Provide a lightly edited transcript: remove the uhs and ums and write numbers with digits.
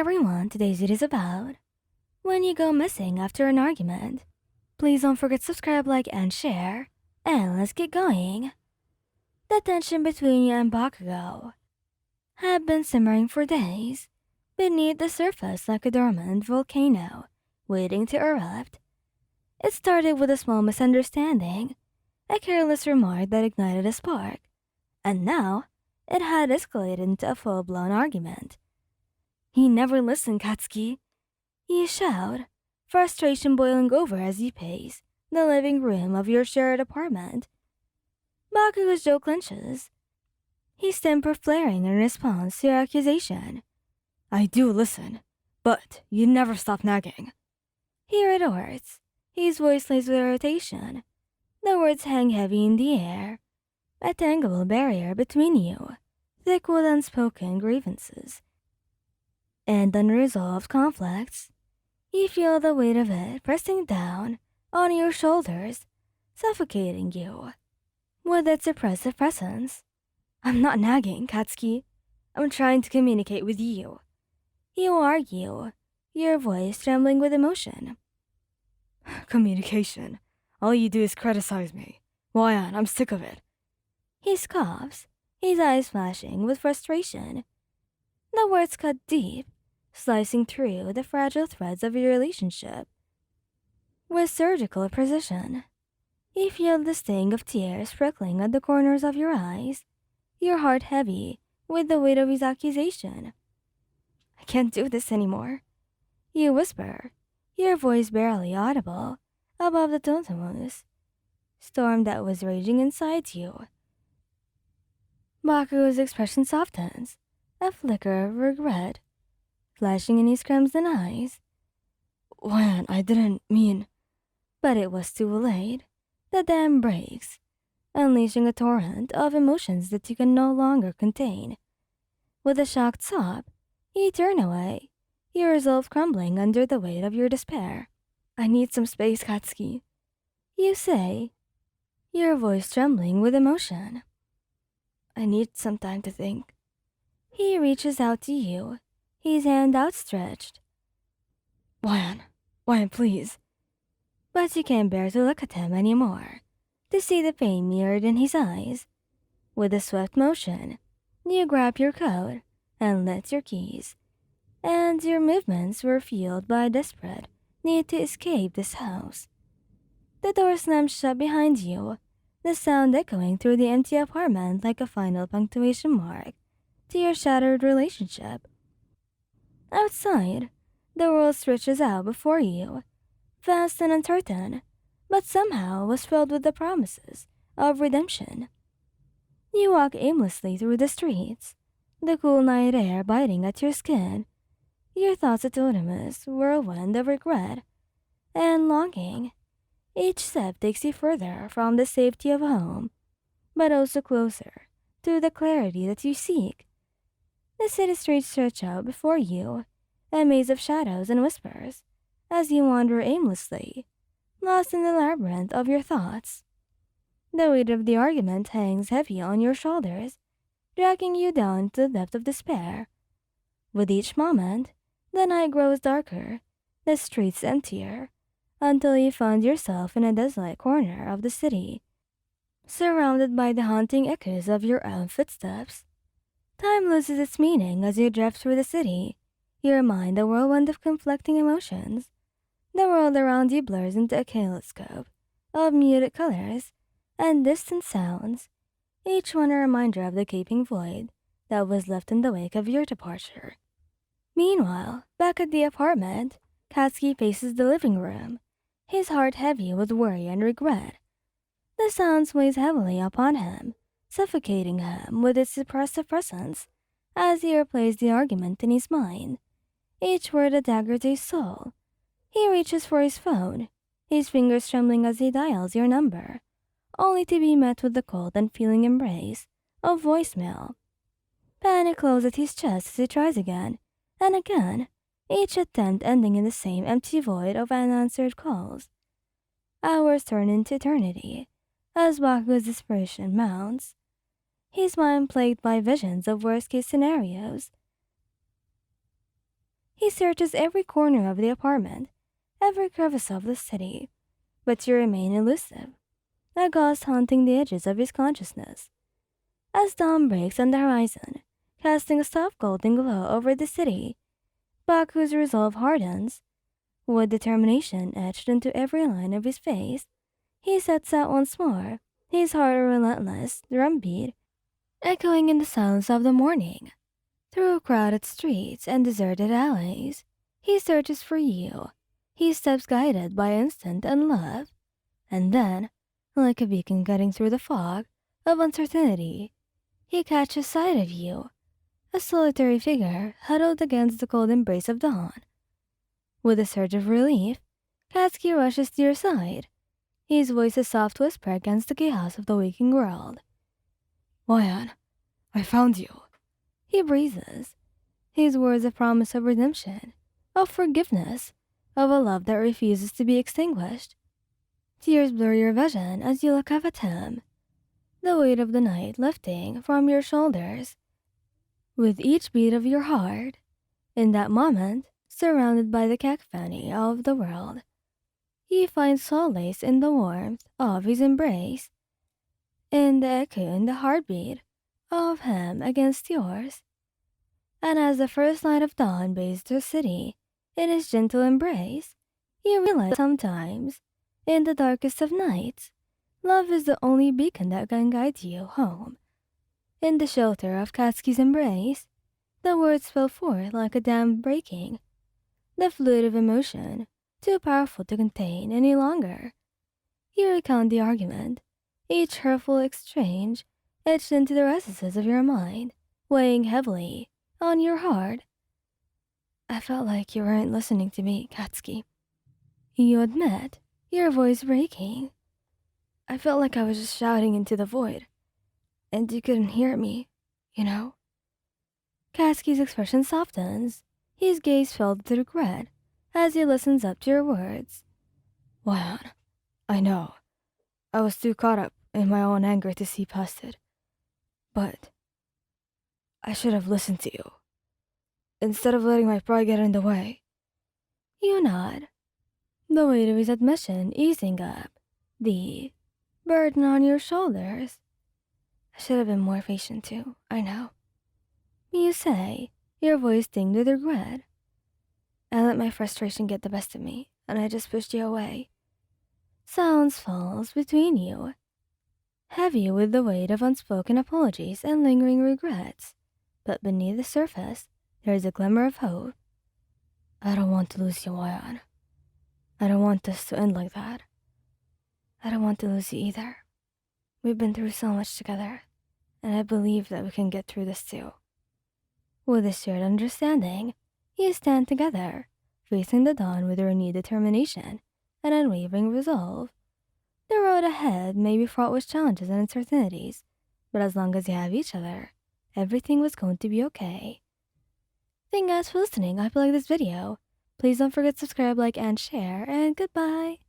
everyone, today's video is about when you go missing after an argument. Please don't forget to subscribe, like, and share. And let's get going. The tension between you and Bakugo had been simmering for days beneath the surface like a dormant volcano waiting to erupt. It started with a small misunderstanding, a careless remark that ignited a spark, and now it had escalated into a full-blown argument. "He never listened, Katsuki," you shout, frustration boiling over as you pace the living room of your shared apartment. Bakugo's jaw clenches, his temper flaring in response to your accusation. "I do listen, but you never stop nagging," he retorts, his voice laced with irritation. The words hang heavy in the air, a tangible barrier between you, thick with unspoken grievances and unresolved conflicts. You feel the weight of it pressing down on your shoulders, suffocating you with its oppressive presence. "I'm not nagging, Katsuki. I'm trying to communicate with you," you argue, your voice trembling with emotion. "Communication? All you do is criticize me. Why, I'm sick of it." He scoffs, his eyes flashing with frustration. The words cut deep, slicing through the fragile threads of your relationship. With surgical precision, you feel the sting of tears prickling at the corners of your eyes, your heart heavy with the weight of his accusation. "I can't do this anymore," you whisper, your voice barely audible above the tumultuous storm that was raging inside you. Bakugo's expression softens, a flicker of regret flashing in his crimson eyes. "When I didn't mean..." But it was too late. The dam breaks, unleashing a torrent of emotions that you can no longer contain. With a shocked sob, you turn away, your resolve crumbling under the weight of your despair. "I need some space, Katsuki," you say, your voice trembling with emotion. "I need some time to think." He reaches out to you, his hand outstretched. Why, please." But you can't bear to look at him anymore, to see the pain mirrored in his eyes. With a swift motion, you grab your coat and lift your keys, and your movements were fueled by a desperate need to escape this house. The door slams shut behind you, the sound echoing through the empty apartment like a final punctuation mark to your shattered relationship. Outside, the world stretches out before you, vast and uncertain, but somehow was filled with the promises of redemption. You walk aimlessly through the streets, the cool night air biting at your skin, your thoughts a totemus whirlwind of regret and longing. Each step takes you further from the safety of home, but also closer to the clarity that you seek. The city streets stretch out before you, a maze of shadows and whispers, as you wander aimlessly, lost in the labyrinth of your thoughts. The weight of the argument hangs heavy on your shoulders, dragging you down to the depth of despair. With each moment, the night grows darker, the streets emptier, until you find yourself in a desolate corner of the city, surrounded by the haunting echoes of your own footsteps. Time loses its meaning as you drift through the city, your mind a whirlwind of conflicting emotions. The world around you blurs into a kaleidoscope of muted colors and distant sounds, each one a reminder of the gaping void that was left in the wake of your departure. Meanwhile, back at the apartment, Katsuki faces the living room, his heart heavy with worry and regret. The sound weighs heavily upon him, suffocating him with its oppressive presence as he replays the argument in his mind, each word a dagger to his soul. He reaches for his phone, his fingers trembling as he dials your number, only to be met with the cold and feeling embrace of voicemail. Panic closes at his chest as he tries again and again, each attempt ending in the same empty void of unanswered calls. Hours turn into eternity as Bakugo's desperation mounts, his mind plagued by visions of worst-case scenarios. He searches every corner of the apartment, every crevice of the city, but to remain elusive, a ghost haunting the edges of his consciousness. As dawn breaks on the horizon, casting a soft golden glow over the city, Baku's resolve hardens. With determination etched into every line of his face, he sets out once more, his heart a relentless drumbeat, echoing in the silence of the morning. Through crowded streets and deserted alleys, he searches for you, his steps guided by instinct and love. And then, like a beacon cutting through the fog of uncertainty, he catches sight of you, a solitary figure huddled against the cold embrace of dawn. With a surge of relief, Katsuki rushes to your side, his voice a soft whisper against the chaos of the waking world. "Wayan, I found you," he breathes, his words a promise of redemption, of forgiveness, of a love that refuses to be extinguished. Tears blur your vision as you look up at him, the weight of the night lifting from your shoulders. With each beat of your heart, in that moment, surrounded by the cacophony of the world, you find solace in the warmth of his embrace, in the echo and the heartbeat of him against yours. And as the first light of dawn bathes the city in his gentle embrace, you realize sometimes, in the darkest of nights, love is the only beacon that can guide you home. In the shelter of Katsuki's embrace, the words spill forth like a dam breaking, the fluid of emotion, too powerful to contain any longer. You recount the argument, each hurtful exchange etched into the recesses of your mind, weighing heavily on your heart. "I felt like you weren't listening to me, Katsuki," you admit, your voice breaking. "I felt like I was just shouting into the void, and you couldn't hear me, you know?" Katsuki's expression softens, his gaze filled with regret as he listens up to your words. "Wayan, I know. I was too caught up in my own anger to see past it. But I should have listened to you, instead of letting my pride get in the way." You nod, the weight of his admission easing up the burden on your shoulders. "I should have been more patient too, I know," you say, your voice tinged with regret. "I let my frustration get the best of me, and I just pushed you away." Silence falls between you, heavy with the weight of unspoken apologies and lingering regrets. But beneath the surface, there is a glimmer of hope. "I don't want to lose you, Wayan. I don't want this to end like that. I don't want to lose you either. We've been through so much together, and I believe that we can get through this too." With a shared understanding, you stand together, facing the dawn with renewed determination and unwavering resolve. The road ahead may be fraught with challenges and uncertainties, but as long as you have each other, everything was going to be okay. Thank you guys for listening. I hope you like this video. Please don't forget to subscribe, like, and share, and goodbye.